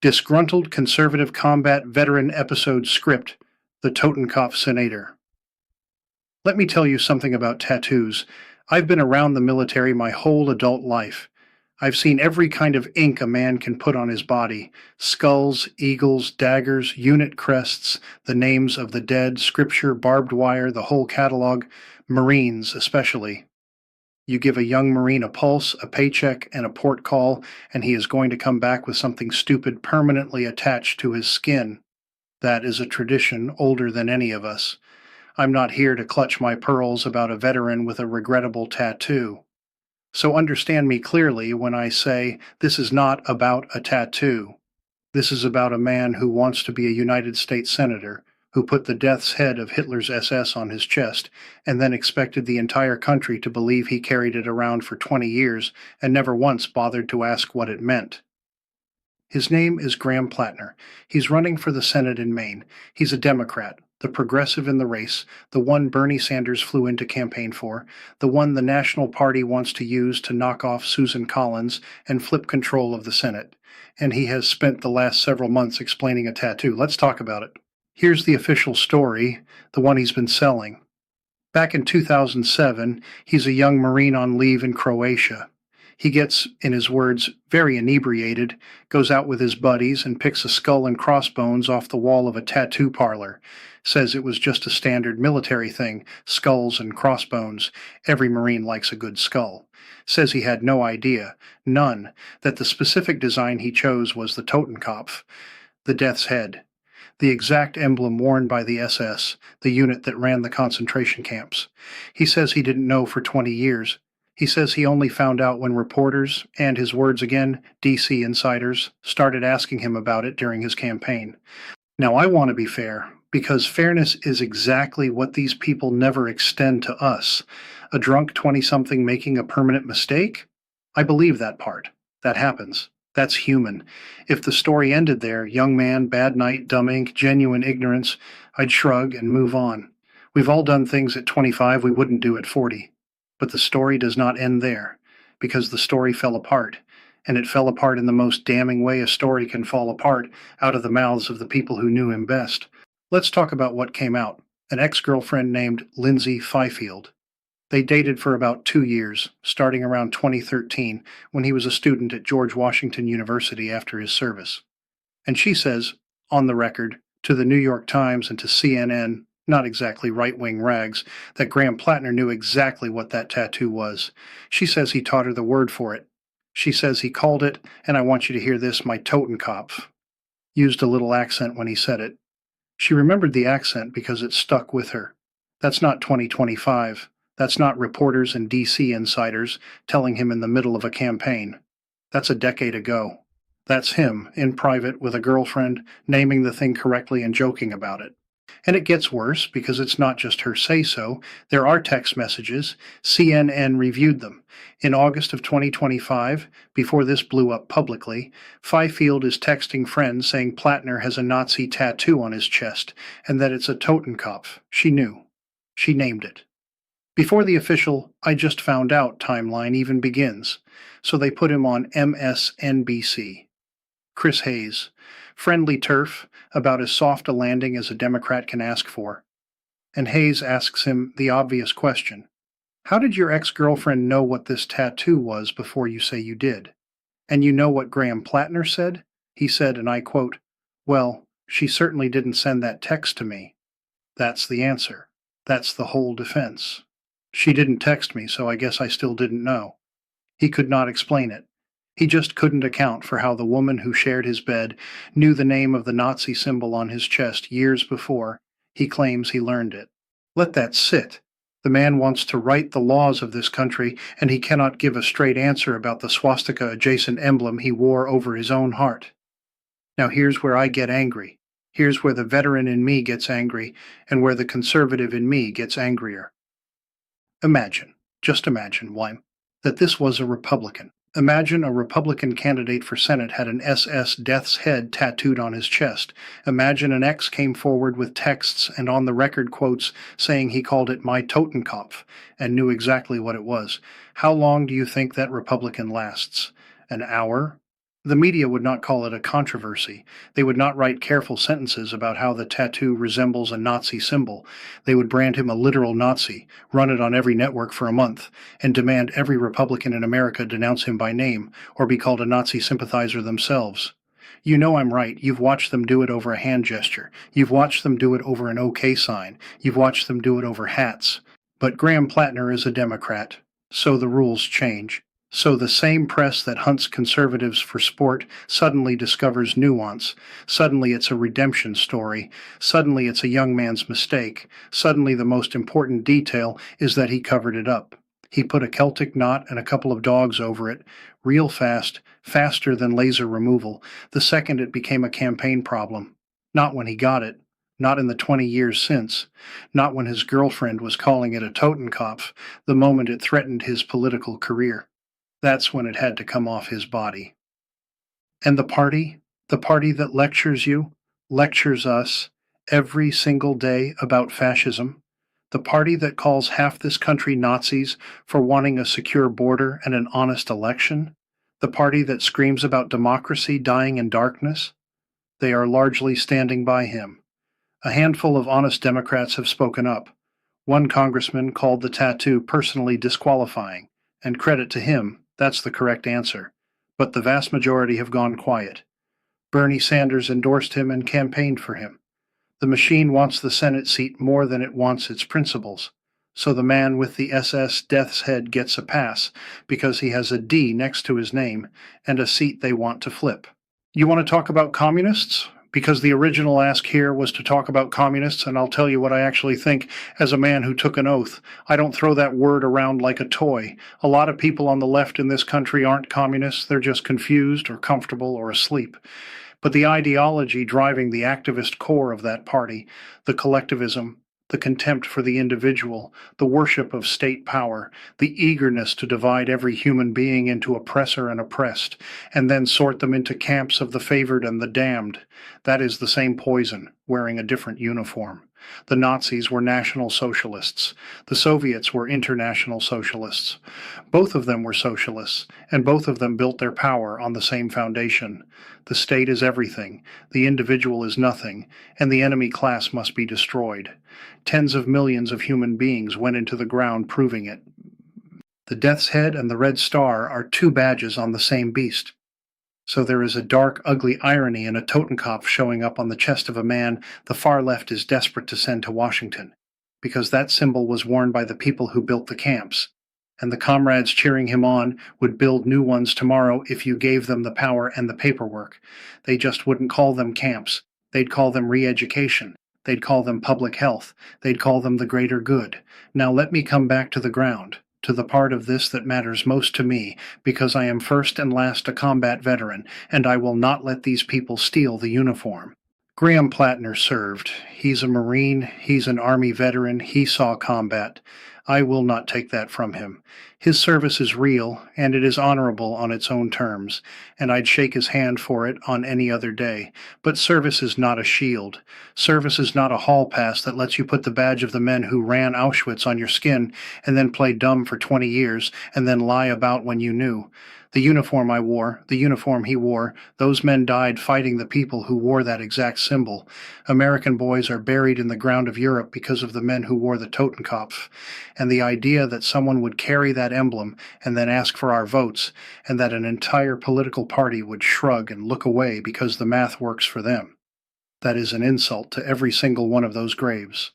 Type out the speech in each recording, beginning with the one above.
Disgruntled Conservative Combat Veteran Episode Script, The Totenkopf Senator. Let me tell you something about tattoos. I've been around the military my whole adult life. I've seen every kind of ink a man can put on his body: skulls, eagles, daggers, unit crests, the names of the dead, scripture, barbed wire, the whole catalog, Marines especially. You give a young Marine a pulse, a paycheck, and a port call, and he is going to come back with something stupid permanently attached to his skin. That is a tradition older than any of us. I'm not here to clutch my pearls about a veteran with a regrettable tattoo. So understand me clearly when I say this is not about a tattoo. This is about a man who wants to be a United States Senator, who put the death's head of Hitler's SS on his chest, and then expected the entire country to believe he carried it around for 20 years and never once bothered to ask what it meant. His name is Graham Plattner. He's running for the Senate in Maine. He's a Democrat, the progressive in the race, the one Bernie Sanders flew in to campaign for, the one the National Party wants to use to knock off Susan Collins and flip control of the Senate. And he has spent the last several months explaining a tattoo. Let's talk about it. Here's the official story, the one he's been selling. Back in 2007, he's a young Marine on leave in Croatia. He gets, in his words, very inebriated, goes out with his buddies and picks a skull and crossbones off the wall of a tattoo parlor. Says it was just a standard military thing, skulls and crossbones. Every Marine likes a good skull. Says he had no idea, none, that the specific design he chose was the Totenkopf, the death's head, the exact emblem worn by the SS, the unit that ran the concentration camps. He says he didn't know for 20 years. He says he only found out when reporters, and his words again, DC insiders, started asking him about it during his campaign. Now I want to be fair, because fairness is exactly what these people never extend to us. A drunk 20-something making a permanent mistake? I believe that part. That happens. That's human. If the story ended there, young man, bad night, dumb ink, genuine ignorance, I'd shrug and move on. We've all done things at 25 we wouldn't do at 40. But the story does not end there, because the story fell apart, and it fell apart in the most damning way a story can fall apart, out of the mouths of the people who knew him best. Let's talk about what came out. An ex-girlfriend named Lindsay Fifield. They dated for about 2 years, starting around 2013, when he was a student at George Washington University after his service. And she says, on the record, to the New York Times and to CNN, not exactly right-wing rags, that Graham Plattner knew exactly what that tattoo was. She says he taught her the word for it. She says he called it, and I want you to hear this, my Totenkopf. Used a little accent when he said it. She remembered the accent because it stuck with her. That's not 2025. That's not reporters and DC insiders telling him in the middle of a campaign. That's a decade ago. That's him, in private, with a girlfriend, naming the thing correctly and joking about it. And it gets worse because it's not just her say-so. There are text messages. CNN reviewed them. In August of 2025, before this blew up publicly, Fifield is texting friends saying Plattner has a Nazi tattoo on his chest and that it's a Totenkopf. She knew. She named it. Before the official "I just found out" timeline even begins, so they put him on MSNBC. Chris Hayes, friendly turf, about as soft a landing as a Democrat can ask for. And Hayes asks him the obvious question. How did your ex-girlfriend know what this tattoo was before you say you did? And you know what Graham Plattner said? He said, and I quote, "Well, she certainly didn't send that text to me." That's the answer. That's the whole defense. She didn't text me, so I guess I still didn't know. He could not explain it. He just couldn't account for how the woman who shared his bed knew the name of the Nazi symbol on his chest years before he claims he learned it. Let that sit. The man wants to write the laws of this country, and he cannot give a straight answer about the swastika-adjacent emblem he wore over his own heart. Now here's where I get angry. Here's where the veteran in me gets angry, and where the conservative in me gets angrier. Imagine, just imagine, Wyme, that this was a Republican. Imagine a Republican candidate for Senate had an SS death's head tattooed on his chest. Imagine an ex came forward with texts and on-the-record quotes saying he called it my Totenkopf and knew exactly what it was. How long do you think that Republican lasts? An hour? The media would not call it a controversy. They would not write careful sentences about how the tattoo resembles a Nazi symbol. They would brand him a literal Nazi, run it on every network for a month, and demand every Republican in America denounce him by name or be called a Nazi sympathizer themselves. You know I'm right. You've watched them do it over a hand gesture. You've watched them do it over an OK sign. You've watched them do it over hats. But Graham Plattner is a Democrat, so the rules change. So the same press that hunts conservatives for sport suddenly discovers nuance. Suddenly it's a redemption story. Suddenly it's a young man's mistake. Suddenly the most important detail is that he covered it up. He put a Celtic knot and a couple of dogs over it, real fast, faster than laser removal, the second it became a campaign problem. Not when he got it. Not in the 20 years since. Not when his girlfriend was calling it a Totenkopf, the moment it threatened his political career. That's when it had to come off his body. And the party that lectures you, lectures us, every single day about fascism, the party that calls half this country Nazis for wanting a secure border and an honest election, the party that screams about democracy dying in darkness, they are largely standing by him. A handful of honest Democrats have spoken up. One congressman called the tattoo personally disqualifying, and credit to him, that's the correct answer. But the vast majority have gone quiet. Bernie Sanders endorsed him and campaigned for him. The machine wants the Senate seat more than it wants its principles. So the man with the SS Death's Head gets a pass because he has a D next to his name and a seat they want to flip. You want to talk about communists? Because the original ask here was to talk about communists, and I'll tell you what I actually think as a man who took an oath. I don't throw that word around like a toy. A lot of people on the left in this country aren't communists, they're just confused or comfortable or asleep. But the ideology driving the activist core of that party, the collectivism, the contempt for the individual, the worship of state power, the eagerness to divide every human being into oppressor and oppressed, and then sort them into camps of the favored and the damned, that is the same poison, wearing a different uniform. The Nazis were National Socialists. The Soviets were International Socialists. Both of them were socialists, and both of them built their power on the same foundation. The state is everything, the individual is nothing, and the enemy class must be destroyed. Tens of millions of human beings went into the ground proving it. The Death's Head and the Red Star are two badges on the same beast. So there is a dark, ugly irony in a Totenkopf showing up on the chest of a man the far left is desperate to send to Washington, because that symbol was worn by the people who built the camps, and the comrades cheering him on would build new ones tomorrow if you gave them the power and the paperwork. They just wouldn't call them camps. They'd call them re-education. They'd call them public health. They'd call them the greater good. Now let me come back to the ground, to the part of this that matters most to me, because I am first and last a combat veteran, and I will not let these people steal the uniform. Graham Plattner served. He's a Marine, he's an Army veteran, he saw combat. I will not take that from him. His service is real, and it is honorable on its own terms, and I'd shake his hand for it on any other day. But service is not a shield. Service is not a hall pass that lets you put the badge of the men who ran Auschwitz on your skin and then play dumb for 20 years and then lie about when you knew. The uniform I wore, the uniform he wore, those men died fighting the people who wore that exact symbol. American boys are buried in the ground of Europe because of the men who wore the Totenkopf. And the idea that someone would carry that emblem and then ask for our votes, and that an entire political party would shrug and look away because the math works for them. That is an insult to every single one of those graves.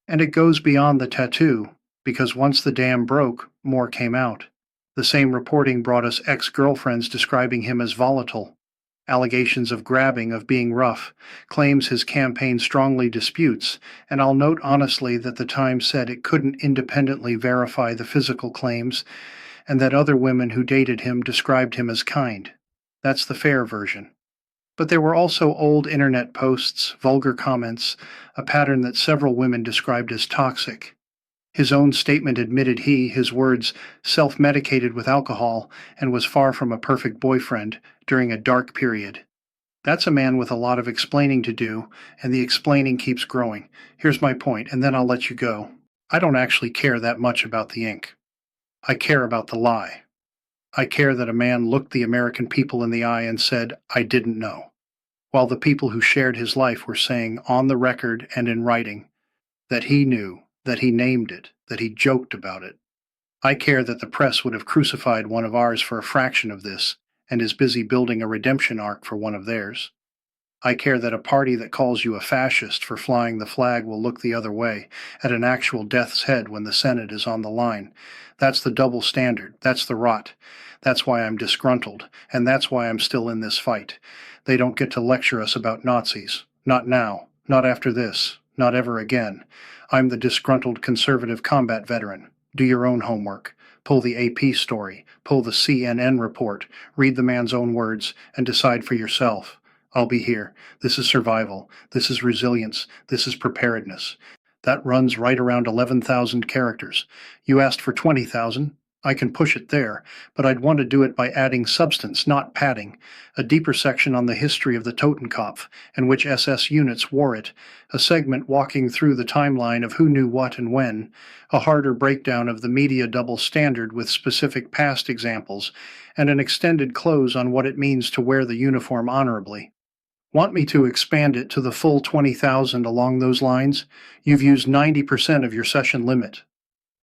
And it goes beyond the tattoo, because once the dam broke, more came out. The same reporting brought us ex-girlfriends describing him as volatile, allegations of grabbing, of being rough, claims his campaign strongly disputes, and I'll note honestly that the Times said it couldn't independently verify the physical claims, and that other women who dated him described him as kind. That's the fair version. But there were also old internet posts, vulgar comments, a pattern that several women described as toxic. His own statement admitted his words, self-medicated with alcohol and was far from a perfect boyfriend during a dark period. That's a man with a lot of explaining to do, and the explaining keeps growing. Here's my point, and then I'll let you go. I don't actually care that much about the ink. I care about the lie. I care that a man looked the American people in the eye and said, "I didn't know," while the people who shared his life were saying on the record and in writing that he knew, that he named it, that he joked about it. I care that the press would have crucified one of ours for a fraction of this and is busy building a redemption arc for one of theirs. I care that a party that calls you a fascist for flying the flag will look the other way at an actual death's head when the Senate is on the line. That's the double standard. That's the rot. That's why I'm disgruntled, and that's why I'm still in this fight. They don't get to lecture us about Nazis. Not now. Not after this. Not ever again. I'm the disgruntled conservative combat veteran. Do your own homework. Pull the AP story. Pull the CNN report. Read the man's own words and decide for yourself. I'll be here. This is survival. This is resilience. This is preparedness. That runs right around 11,000 characters. You asked for 20,000. I can push it there, but I'd want to do it by adding substance, not padding. A deeper section on the history of the Totenkopf and which SS units wore it. A segment walking through the timeline of who knew what and when. A harder breakdown of the media double standard with specific past examples. And an extended close on what it means to wear the uniform honorably. Want me to expand it to the full 20,000 along those lines? You've used 90% of your session limit.